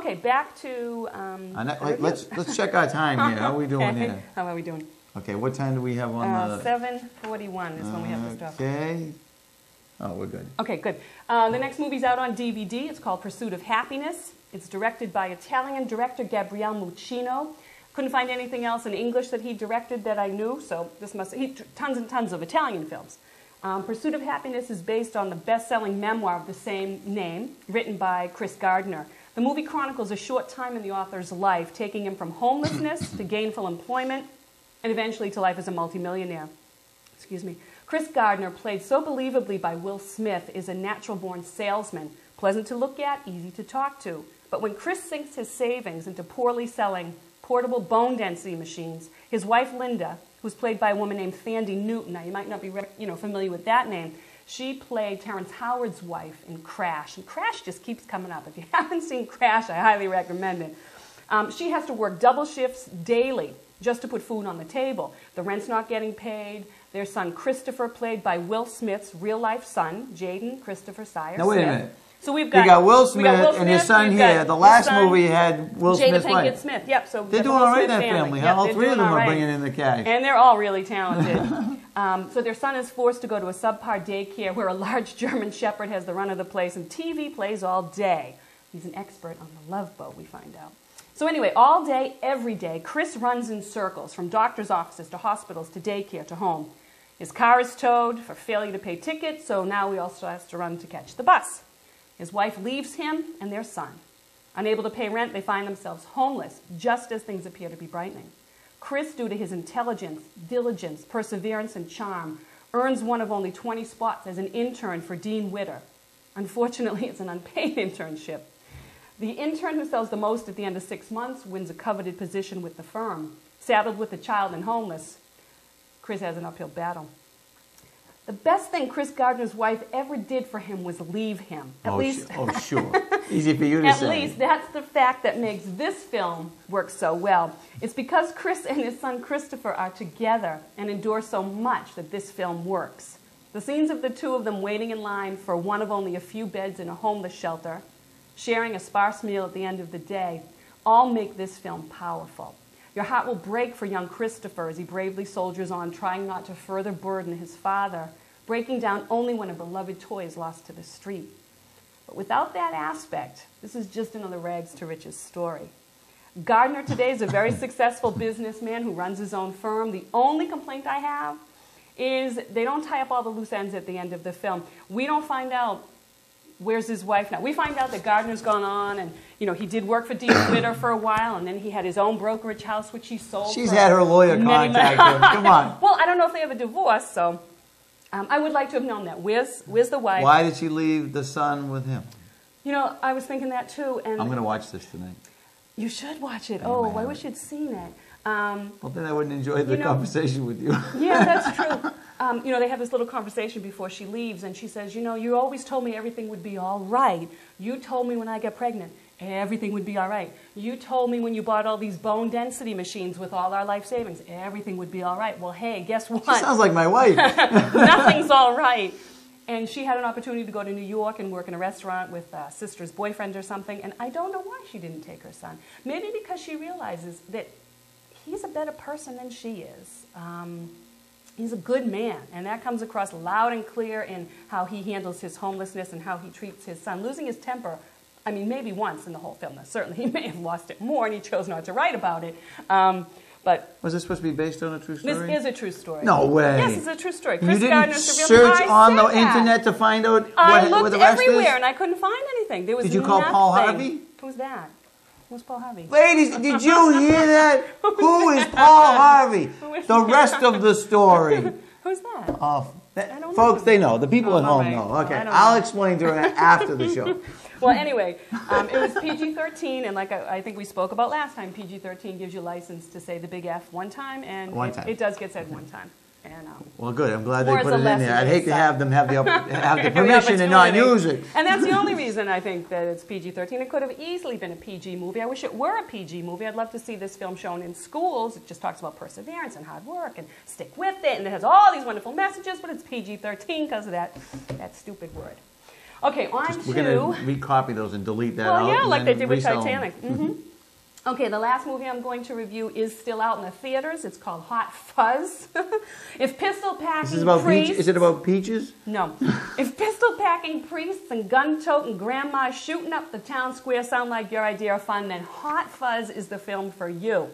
Okay, back to... let's check our time here. How are we doing here? How are we doing? Okay, what time do we have on the... 7:41 is when we have to stop. Okay. Oh, we're good. Okay, good. The next movie's out on DVD. It's called Pursuit of Happyness. It's directed by Italian director Gabriele Muccino. Couldn't find anything else in English that he directed that I knew, so this must... tons and tons of Italian films. Pursuit of Happyness is based on the best-selling memoir of the same name, written by Chris Gardner. The movie chronicles a short time in the author's life, taking him from homelessness to gainful employment, and eventually to life as a multimillionaire. Excuse me. Chris Gardner, played so believably by Will Smith, is a natural-born salesman, pleasant to look at, easy to talk to. But when Chris sinks his savings into poorly selling portable bone density machines, his wife Linda, who's played by a woman named Thandie Newton, now you might not be familiar with that name, she played Terrence Howard's wife in Crash, and Crash just keeps coming up. If you haven't seen Crash, I highly recommend it. She has to work double shifts daily just to put food on the table. The rent's not getting paid. Their son Christopher, played by Will Smith's real-life son, Jaden Christopher Sire Now, wait Smith. a minute. So we got Will Smith and his son here. The last movie had Will Smith's Jada wife. Pinkett Smith. Yep. So they're doing all right in that family. Yep, All three of them are bringing in the cash. And they're all really talented. So their son is forced to go to a subpar daycare where a large German shepherd has the run of the place, and TV plays all day. He's an expert on the Love Boat, we find out. So anyway, all day, every day, Chris runs in circles from doctor's offices to hospitals to daycare to home. His car is towed for failure to pay tickets, so now he also has to run to catch the bus. His wife leaves him and their son. Unable to pay rent, they find themselves homeless, just as things appear to be brightening. Chris, due to his intelligence, diligence, perseverance, and charm, earns one of only 20 spots as an intern for Dean Witter. Unfortunately, it's an unpaid internship. The intern who sells the most at the end of 6 months wins a coveted position with the firm. Saddled with a child and homeless, Chris has an uphill battle. The best thing Chris Gardner's wife ever did for him was leave him. At least, sure. Easy for you to say. At least that's the fact that makes this film work so well. It's because Chris and his son Christopher are together and endure so much that this film works. The scenes of the two of them waiting in line for one of only a few beds in a homeless shelter, sharing a sparse meal at the end of the day, all make this film powerful. Your heart will break for young Christopher as he bravely soldiers on, trying not to further burden his father, breaking down only when a beloved toy is lost to the street. But without that aspect, this is just another rags to riches story. Gardner today is a very successful businessman who runs his own firm. The only complaint I have is they don't tie up all the loose ends at the end of the film. We don't find out where's his wife now. We find out that Gardner's gone on, and he did work for Dean Witter for a while, and then he had his own brokerage house, which he sold. She's had her lawyer contact him. Come on. Well, I don't know if they have a divorce, so I would like to have known that. Where's the wife? Why did she leave the son with him? I was thinking that too. And I'm going to watch this tonight. You should watch it. Oh, I wish you'd seen it. Well, then I wouldn't enjoy the conversation with you. Yeah, that's true. They have this little conversation before she leaves, and she says, you always told me everything would be all right. You told me when I get pregnant, everything would be all right. You told me when you bought all these bone density machines with all our life savings, everything would be all right. Well, hey, guess what? She sounds like my wife. Nothing's all right. And she had an opportunity to go to New York and work in a restaurant with a sister's boyfriend or something, and I don't know why she didn't take her son. Maybe because she realizes that he's a better person than she is. He's a good man, and that comes across loud and clear in how he handles his homelessness and how he treats his son. Losing his temper, I mean, maybe once in the whole film. Now, certainly he may have lost it more, and he chose not to write about it. But was this supposed to be based on a true story? This is a true story. No way. Yes, it's a true story. Chris Gardner's a real man. Search on the internet to find out what the rest is? I looked everywhere, and I couldn't find anything. There was Did you call Paul Harvey? Who's that? Who's Paul Harvey? Ladies, did you hear that? Who is Paul Harvey? The rest of the story. Who's that? Folks, they know. The people at home know. Okay, I'll explain to her after the show. Well, anyway, it was PG-13, and like I think we spoke about last time, PG-13 gives you license to say the big F one time, and it does get said one time. And, well, good. I'm glad they put it in there. I'd hate to have them have the permission and not use it. And that's the only reason I think that it's PG-13. It could have easily been a PG movie. I wish it were a PG movie. I'd love to see this film shown in schools. It just talks about perseverance and hard work and stick with it, and it has all these wonderful messages, but it's PG-13 because of that stupid word. Okay, on We're to... going to recopy those and delete that out. Well, yeah, and like then they did with resell Titanic. them. Okay, the last movie I'm going to review is still out in the theaters. It's called Hot Fuzz. If pistol-packing This is about priests... Is it about peaches? No. If pistol-packing priests and gun-toting grandmas shooting up the town square sound like your idea of fun, then Hot Fuzz is the film for you.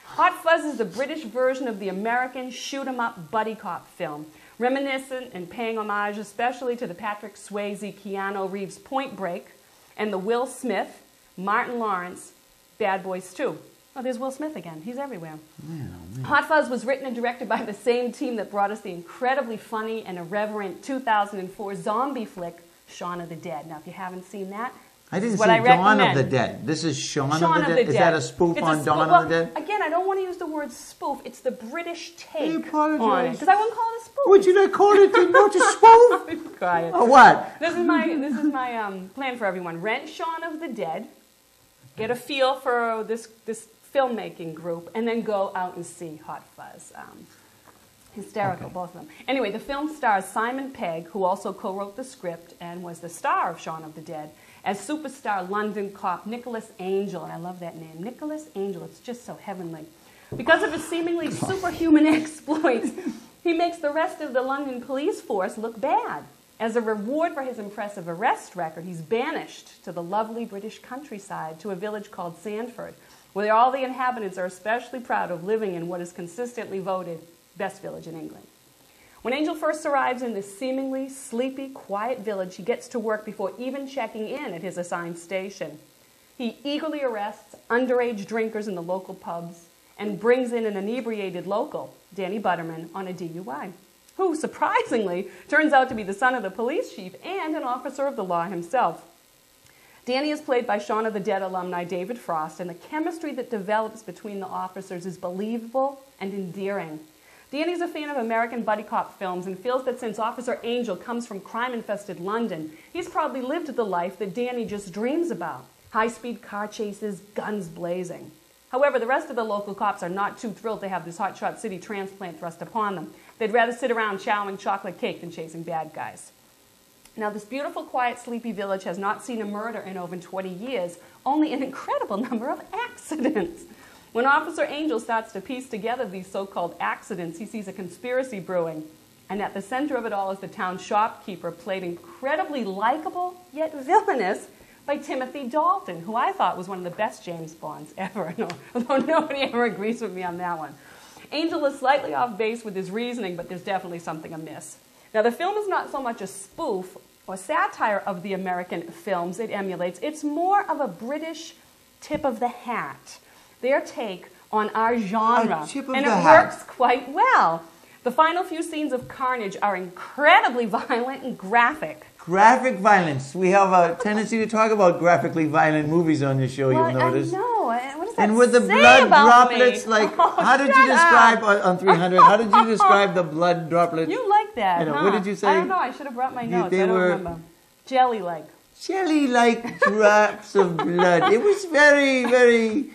Hot Fuzz is the British version of the American shoot-'em-up buddy cop film, reminiscent and paying homage especially to the Patrick Swayze, Keanu Reeves Point Break, and the Will Smith, Martin Lawrence, Bad Boys 2. Oh, there's Will Smith again. He's everywhere. Man, oh man. Hot Fuzz was written and directed by the same team that brought us the incredibly funny and irreverent 2004 zombie flick, Shaun of the Dead. Now, if you haven't seen that, I didn't what see I Dawn recommend. of the Dead. This is Shaun of Shaun the Dead? Is that a spoof on Dawn of the Dead? Again, I don't want to use the word spoof. It's the British take apologize. on it. Because I wouldn't call it a spoof. Would you not call it not a spoof? Be quiet. Or what? This is my plan for everyone. Rent Shaun of the Dead. Get a feel for this filmmaking group, and then go out and see Hot Fuzz. Hysterical, both of them. Anyway, the film stars Simon Pegg, who also co-wrote the script and was the star of Shaun of the Dead, as superstar London cop Nicholas Angel. And I love that name, Nicholas Angel. It's just so heavenly. Because of his seemingly superhuman exploits, he makes the rest of the London police force look bad. As a reward for his impressive arrest record, he's banished to the lovely British countryside to a village called Sandford, where all the inhabitants are especially proud of living in what is consistently voted best village in England. When Angel first arrives in this seemingly sleepy, quiet village, he gets to work before even checking in at his assigned station. He eagerly arrests underage drinkers in the local pubs and brings in an inebriated local, Danny Butterman, on a DUI, who, surprisingly, turns out to be the son of the police chief and an officer of the law himself. Danny is played by Shaun of the Dead alumni David Frost, and the chemistry that develops between the officers is believable and endearing. Danny's a fan of American buddy cop films and feels that since Officer Angel comes from crime-infested London, he's probably lived the life that Danny just dreams about. High-speed car chases, guns blazing. However, the rest of the local cops are not too thrilled to have this hotshot city transplant thrust upon them. They'd rather sit around chowing chocolate cake than chasing bad guys. Now, this beautiful, quiet, sleepy village has not seen a murder in over 20 years, only an incredible number of accidents. When Officer Angel starts to piece together these so-called accidents, he sees a conspiracy brewing. And at the center of it all is the town shopkeeper, played incredibly likable, yet villainous, by Timothy Dalton, who I thought was one of the best James Bonds ever, although nobody ever agrees with me on that one. Angel is slightly off base with his reasoning, but there's definitely something amiss. Now, the film is not so much a spoof or satire of the American films it emulates. It's more of a British tip of the hat, their take on our genre, and it works quite well. The final few scenes of carnage are incredibly violent and graphic. Graphic violence. We have a tendency to talk about graphically violent movies on this show, you'll notice. I know. What does that and with the say blood about droplets, me? like, how did you describe on 300? How did you describe the blood droplets? You like that, What did you say? I don't know. I should have brought my notes. They I don't were remember. Jelly-like. Jelly-like drops of blood. It was very, very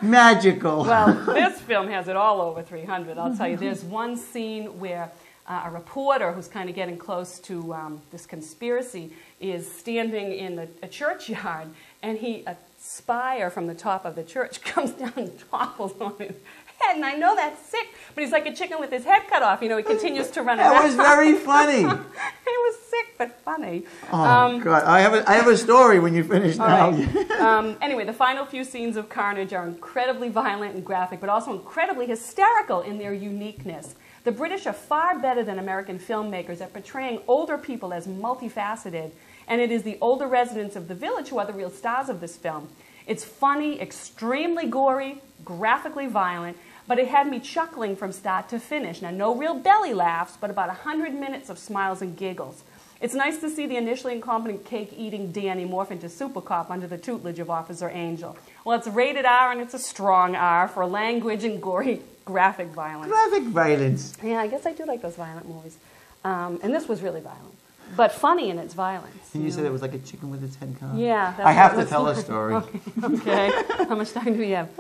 magical. Well, this film has it all over 300, I'll tell you. There's one scene where a reporter who's kind of getting close to this conspiracy is standing in a churchyard, and a spire from the top of the church comes down and topples on his head. And I know that's sick, but he's like a chicken with his head cut off. He continues to run around. That was very funny. It was sick, but funny. Oh, God. I have a story when you finish now. Right. Anyway, the final few scenes of carnage are incredibly violent and graphic, but also incredibly hysterical in their uniqueness. The British are far better than American filmmakers at portraying older people as multifaceted, and it is the older residents of the village who are the real stars of this film. It's funny, extremely gory, graphically violent, but it had me chuckling from start to finish. Now, no real belly laughs, but about 100 minutes of smiles and giggles. It's nice to see the initially incompetent cake-eating Danny morph into super cop under the tutelage of Officer Angel. Well, it's rated R, and it's a strong R for language and gory graphic violence. Graphic violence. Yeah, I guess I do like those violent movies. And this was really violent, but funny in its violence. And you said it was like a chicken with its head cut off? Yeah. I have to tell a story. Okay. How much time do we have?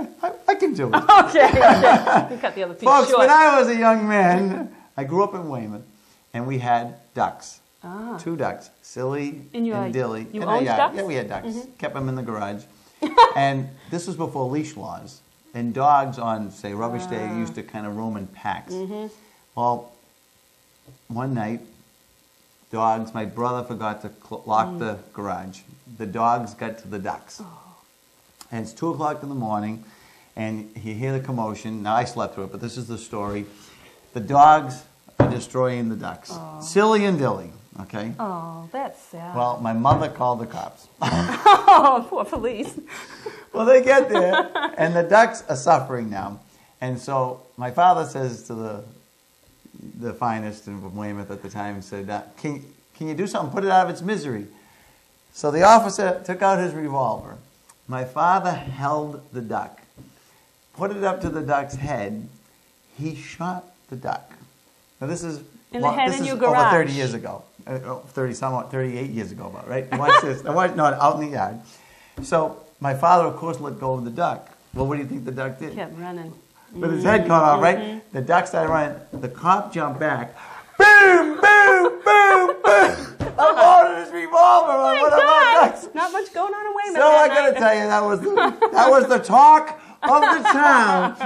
I can do it. Okay. You cut the other piece Folks, short. when I was a young man, I grew up in Weymouth, and we had ducks. 2 ducks, Silly And and Dilly. you In owned our yard. ducks? Yeah, we had ducks. Kept them in the garage. And this was before leash laws. And dogs on, say, rubbish day used to kind of roam in packs. Well, one night, dogs, my brother forgot to lock the garage. The dogs got to the ducks. And it's 2 o'clock in the morning, and you hear the commotion. Now, I slept through it, but this is the story. The dogs are destroying the ducks. Silly and Dilly, okay? Oh, that's sad. Well, my mother called the cops. Oh, poor police. Well, they get there, and the ducks are suffering now. And so my father says to the finest in Weymouth at the time, said, can you do something, put it out of its misery? So the officer took out his revolver. My father held the duck, put it up to the duck's head. He shot the duck. Now this is in the head this in is your over garage. 30 years ago. 38 years ago, about, right? Watch this. Not out in the yard. So my father, of course, let go of the duck. Well, what do you think the duck did? Kept running. With his head cut off, right? The duck started running. The cop jumped back. Boom, boom, boom, boom. Loaded his revolver on one of my ducks. Not much going on in Weymouth. So I gotta tell you, that was the talk of the town.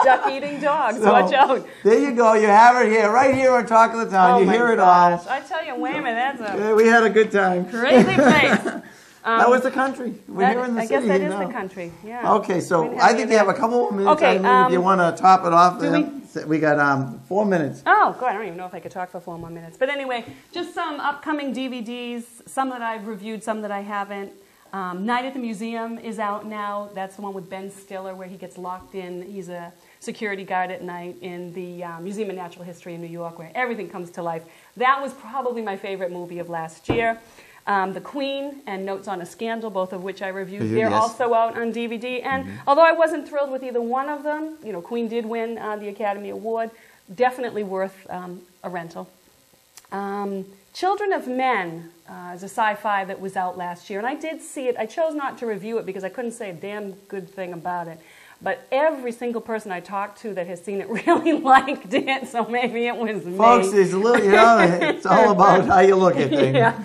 Duck-eating dogs. Watch out. There you go. You have it here, right here on Talk of the Town. You hear it all. I tell you, Weymouth, that's a Yeah, we had a good time. crazy place. That was the country. We're here in the I city. guess that is now. the country. Yeah. Okay, so I think you have a couple more minutes. Okay, Eileen, if you want to top it off. do We got 4 minutes. Oh, God, I don't even know if I could talk for 4 more minutes. But anyway, just some upcoming DVDs, some that I've reviewed, some that I haven't. Night at the Museum is out now. That's the one with Ben Stiller where he gets locked in. He's a security guard at night in the Museum of Natural History in New York where everything comes to life. That was probably my favorite movie of last year. The Queen and Notes on a Scandal, both of which I reviewed. They're also out on DVD. And although I wasn't thrilled with either one of them, you know, Queen did win the Academy Award. Definitely worth a rental. Children of Men is a sci-fi that was out last year. And I did see it. I chose not to review it because I couldn't say a damn good thing about it. But every single person I talked to that has seen it really liked it. So maybe it was me. Folks, it's a little, you know, it's all about how you look at things. Yeah.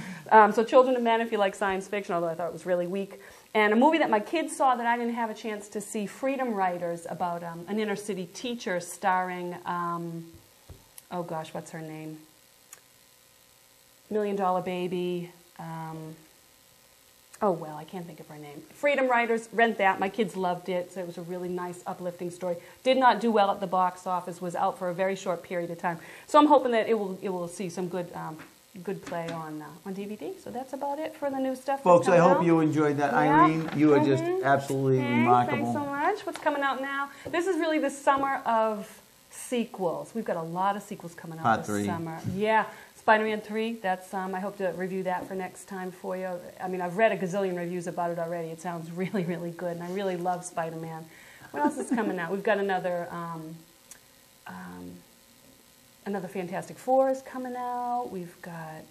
So Children of Men, if you like science fiction, although I thought it was really weak. And a movie that my kids saw that I didn't have a chance to see, Freedom Writers, about an inner city teacher starring, oh gosh, what's her name? $1 Million Baby. Oh, well, I can't think of her name. Freedom Writers, rent that. My kids loved it, so it was a really nice, uplifting story. Did not do well at the box office, was out for a very short period of time. So I'm hoping that it will see some good play on DVD. So that's about it for the new stuff. Folks, I hope you enjoyed that. Yeah. Eileen, you are just absolutely remarkable. Thanks so much. What's coming out now? This is really the summer of sequels. We've got a lot of sequels coming out this summer. Yeah. Spider-Man 3, that's, I hope to review that for next time for you. I mean, I've read a gazillion reviews about it already. It sounds really, really good, and I really love Spider-Man. What else is coming out? We've got another Fantastic Four is coming out. We've got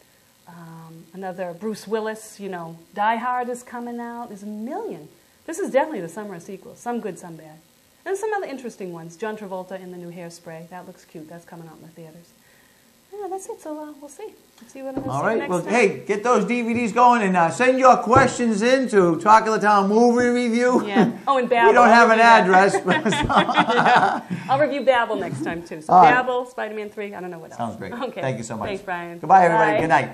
another Bruce Willis, you know, Die Hard is coming out. There's a million. This is definitely the summer of sequels. Some good, some bad. And some other interesting ones. John Travolta in the new Hairspray. That looks cute. That's coming out in the theaters. Yeah, that's it. So we'll see. We'll see what I'm going to All see right. next Well, time. hey, get those DVDs going and send your questions in to Talk of the Town Movie Review. Yeah. Oh, and Babel. We don't have an address. Yeah. I'll review Babel next time, too. So Babel, Spider-Man 3, I don't know what else. Sounds great. Okay. Thank you so much. Thanks, Brian. Goodbye, everybody. Bye. Good night.